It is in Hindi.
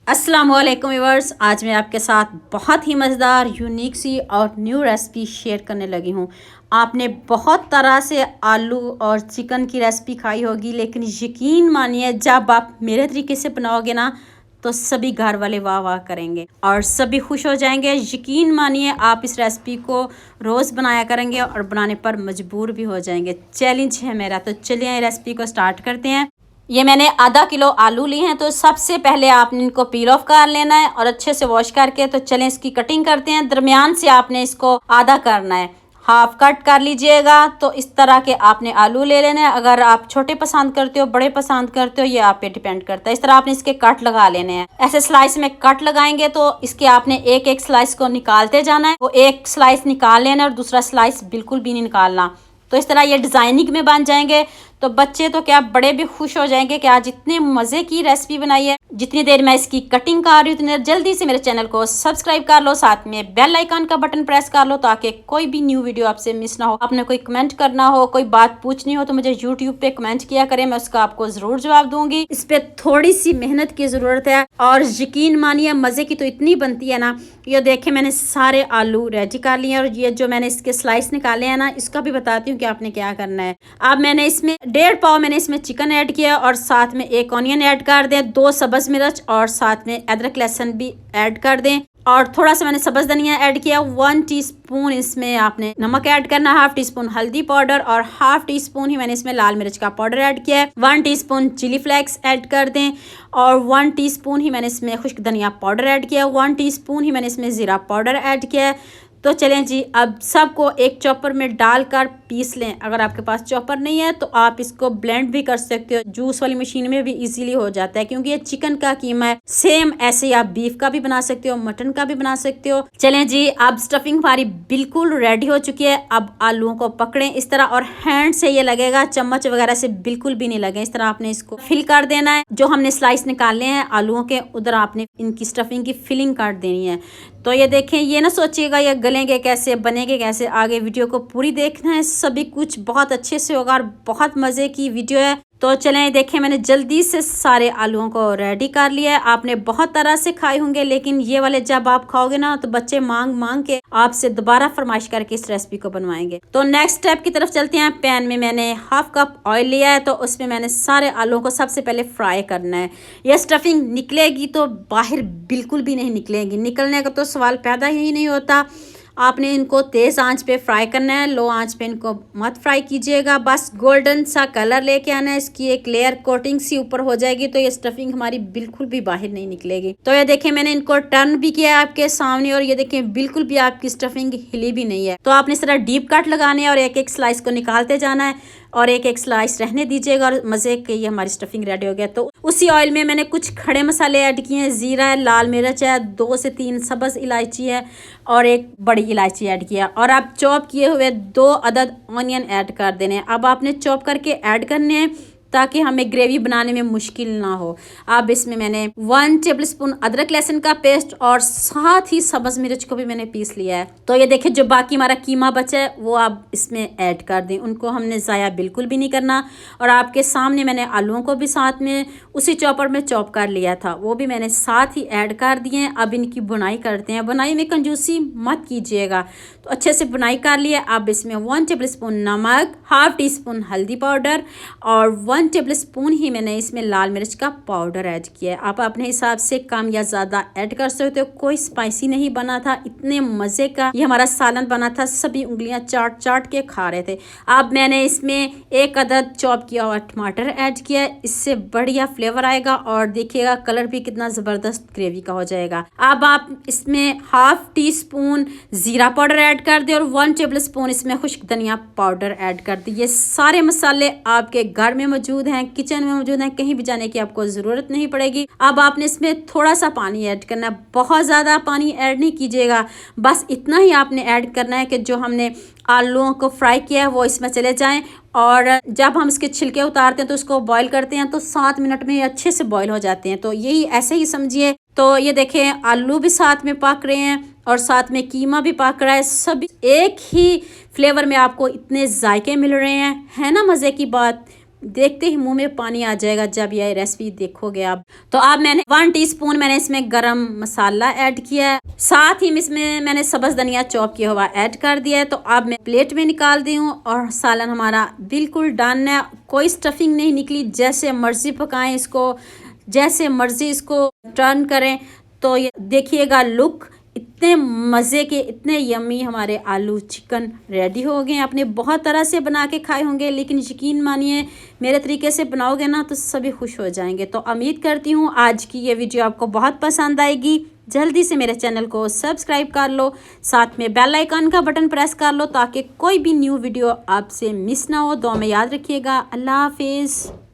अस्सलाम वालेकुम व्यूअर्स, आज मैं आपके साथ बहुत ही मज़ेदार यूनिक सी और न्यू रेसिपी शेयर करने लगी हूँ। आपने बहुत तरह से आलू और चिकन की रेसिपी खाई होगी, लेकिन यकीन मानिए जब आप मेरे तरीके से बनाओगे ना तो सभी घर वाले वाह वाह करेंगे और सभी खुश हो जाएंगे। यकीन मानिए आप इस रेसिपी को रोज़ बनाया करेंगे और बनाने पर मजबूर भी हो जाएंगे। चैलेंज है मेरा, तो चलिए रेसिपी को स्टार्ट करते हैं। ये मैंने आधा किलो आलू लिए हैं, तो सबसे पहले आपने इनको पील ऑफ कर लेना है और अच्छे से वॉश करके तो चलें इसकी कटिंग करते हैं। दरमियान से आपने इसको आधा करना है, हाफ कट कर लीजिएगा। तो इस तरह के आपने आलू ले लेने हैं। अगर आप छोटे पसंद करते हो, बड़े पसंद करते हो, ये आप पे डिपेंड करता है। इस तरह आपने इसके कट लगा लेने हैं। ऐसे स्लाइस में कट लगाएंगे तो इसके आपने एक एक स्लाइस को निकालते जाना है। वो एक स्लाइस निकाल लेना और दूसरा स्लाइस बिल्कुल भी नहीं निकालना। तो इस तरह ये डिज़ाइनिंग में बन जाएंगे तो बच्चे तो क्या बड़े भी खुश हो जाएंगे कि आज इतने मज़े की रेसिपी बनाई है। जितनी देर मैं इसकी कटिंग कर रही हूँ उतनी देर जल्दी से मेरे चैनल को सब्सक्राइब कर लो, साथ में बेल आइकन का बटन प्रेस कर लो ताकि कोई भी न्यू वीडियो आपसे मिस ना हो। आपने कोई कमेंट करना हो, कोई बात पूछनी हो तो मुझे यूट्यूब पे कमेंट किया करें, मैं उसका आपको ज़रूर जवाब दूंगी। इस पर थोड़ी सी मेहनत की ज़रूरत है और यकीन मानिए मज़े की तो इतनी बनती है ना। ये देखें मैंने सारे आलू रेडी कर लिए और ये जो मैंने इसके स्लाइस निकाले हैं ना, इसका भी बताती हूँ कि आपने क्या करना है। अब मैंने इसमें 1.5 पाव मैंने इसमें चिकन ऐड किया और साथ में 1 ऑनियन ऐड कर दें, 2 सब्ज़ मिर्च और साथ में अदरक लहसुन भी ऐड कर दें और थोड़ा सा मैंने सब्ज़ धनिया ऐड किया। 1 टीस्पून इसमें आपने नमक ऐड करना, 1/2 टीस्पून हल्दी पाउडर और 1/2 टीस्पून ही मैंने इसमें लाल मिर्च का पाउडर ऐड किया है। 1 टीस्पून चिली फ्लेक्स ऐड कर दें और 1 टीस्पून ही मैंने इसमें खुश्क धनिया पाउडर ऐड किया। 1 टीस्पून ही मैंने इसमें ज़ीरा पाउडर ऐड किया है। तो चलें जी, अब सबको एक चॉपर में डालकर पीस लें। अगर आपके पास चॉपर नहीं है तो आप इसको ब्लेंड भी कर सकते हो, जूस वाली मशीन में भी इजीली हो जाता है क्योंकि ये चिकन का कीमा है। सेम ऐसे ही आप बीफ का भी बना सकते हो, मटन का भी बना सकते हो। चलें जी, अब स्टफिंग हमारी बिल्कुल रेडी हो चुकी है। अब आलूओं को पकड़ें इस तरह और हैंड से ये लगेगा, चम्मच वगैरह से बिल्कुल भी नहीं लगे। इस तरह आपने इसको फिल कर देना है। जो हमने स्लाइस निकालने हैं आलूओं के, उधर आपने इनकी स्टफिंग की फिलिंग कर देनी है। तो ये देखें, ये ना सोचिएगा ये गलेंगे कैसे, बनेंगे कैसे, आगे वीडियो को पूरी देखना है। सभी कुछ बहुत अच्छे से होगा और बहुत मज़े की वीडियो है। तो चलें देखें, मैंने जल्दी से सारे आलूओं को रेडी कर लिया है। आपने बहुत तरह से खाए होंगे लेकिन ये वाले जब आप खाओगे ना तो बच्चे मांग मांग के आपसे दोबारा फरमाइश करके इस रेसिपी को बनवाएंगे। तो नेक्स्ट स्टेप की तरफ चलते हैं। पैन में मैंने 1/2 कप ऑयल लिया है, तो उसमें मैंने सारे आलूओं को सबसे पहले फ्राई करना है। यह स्टफिंग निकलेगी तो बाहर बिल्कुल भी नहीं निकलेगी, निकलने का तो सवाल पैदा ही नहीं होता। आपने इनको तेज़ आंच पे फ्राई करना है, लो आंच पे इनको मत फ्राई कीजिएगा। बस गोल्डन सा कलर लेके आना है, इसकी एक लेयर कोटिंग सी ऊपर हो जाएगी तो ये स्टफिंग हमारी बिल्कुल भी बाहर नहीं निकलेगी। तो ये देखें मैंने इनको टर्न भी किया है आपके सामने और ये देखें बिल्कुल भी आपकी स्टफिंग हिली भी नहीं है। तो आपने इस तरह डीप कट लगाने हैं और एक एक स्लाइस को निकालते जाना है और एक एक स्लाइस रहने दीजिएगा और मज़े के ये हमारी स्टफिंग रेडी हो गया। तो उसी ऑयल में मैंने कुछ खड़े मसाले ऐड किए हैं। ज़ीरा है, लाल मिर्च है, 2 से 3 सब्ज़ इलायची है और 1 बड़ी इलायची ऐड किया और अब चॉप किए हुए 2 अदद ऑनियन ऐड कर देने हैं। अब आपने चॉप करके ऐड करने हैं ताकि हमें ग्रेवी बनाने में मुश्किल ना हो। अब इसमें मैंने 1 टेबलस्पून अदरक लहसुन का पेस्ट और साथ ही सब्ज़ मिर्च को भी मैंने पीस लिया है। तो ये देखिए जो बाकी हमारा कीमा बचा है वो आप इसमें ऐड कर दें, उनको हमने ज़ाया बिल्कुल भी नहीं करना। और आपके सामने मैंने आलूओं को भी साथ में उसी चॉपर में चॉप कर लिया था, वो भी मैंने साथ ही ऐड कर दिए हैं। अब इनकी बुनाई करते हैं। बुनाई में कंजूसी मत कीजिएगा। तो अच्छे से बुनाई कर लिया। अब इसमें 1 टेबलस्पून नमक, 1/2 टीस्पून हल्दी पाउडर और 1 टेबलस्पून ही मैंने इसमें लाल मिर्च का पाउडर ऐड किया है। आप अपने हिसाब से कम या ज़्यादा ऐड कर सकते हो। कोई स्पाइसी नहीं बना था, इतने मज़े का ये हमारा सालन बना था, सभी उंगलियां चाट चाट के खा रहे थे। अब मैंने इसमें 1 अदद चॉप किया हुआ टमाटर ऐड किया है, इससे बढ़िया फ्लेवर आएगा और देखिएगा कलर भी कितना ज़बरदस्त ग्रेवी का हो जाएगा। अब आप इसमें 1/2 टीस्पून ज़ीरा पाउडर ऐड कर दें और 1 टेबलस्पून इसमें खुश्क धनिया पाउडर ऐड कर दें। ये सारे मसाले आपके घर में मौजूद हैं, किचन में मौजूद हैं, कहीं भी जाने की आपको ज़रूरत नहीं पड़ेगी। अब आपने इसमें थोड़ा सा पानी ऐड करना है, बहुत ज़्यादा पानी ऐड नहीं कीजिएगा। बस इतना ही आपने ऐड करना है कि जो हमने आलूओं को फ्राई किया है वो इसमें चले जाएं और जब हम इसके छिलके उतारते हैं तो उसको बॉईल करते हैं तो 7 मिनट में ये अच्छे से बॉईल हो जाते हैं। तो यही ऐसे ही समझिए। तो ये देखें आलू भी साथ में पक रहे हैं और साथ में कीमा भी पक रहा है, सब एक ही फ्लेवर में आपको इतने जायके मिल रहे हैं, है ना मज़े की बात। देखते ही मुंह में पानी आ जाएगा जब यह रेसिपी देखोगे आप। तो अब मैंने 1 टीस्पून मैंने इसमें गरम मसाला ऐड किया है, साथ ही इसमें मैंने सब्ज़ धनिया चॉप किया हुआ ऐड कर दिया है। तो अब मैं प्लेट में निकाल दी हूँ और सालन हमारा बिल्कुल डन है। कोई स्टफिंग नहीं निकली, जैसे मर्ज़ी पकाएं इसको, जैसे मर्ज़ी इसको टर्न करें। तो ये देखिएगा लुक, इतने मज़े के, इतने यम्मी हमारे आलू चिकन रेडी हो गए हैं। आपने बहुत तरह से बना के खाए होंगे, लेकिन यकीन मानिए मेरे तरीके से बनाओगे ना तो सभी खुश हो जाएंगे। तो उम्मीद करती हूँ आज की ये वीडियो आपको बहुत पसंद आएगी। जल्दी से मेरे चैनल को सब्सक्राइब कर लो, साथ में बेल आइकन का बटन प्रेस कर लो ताकि कोई भी न्यू वीडियो आपसे मिस ना हो। दुआ में याद रखिएगा। अल्लाह हाफिज़।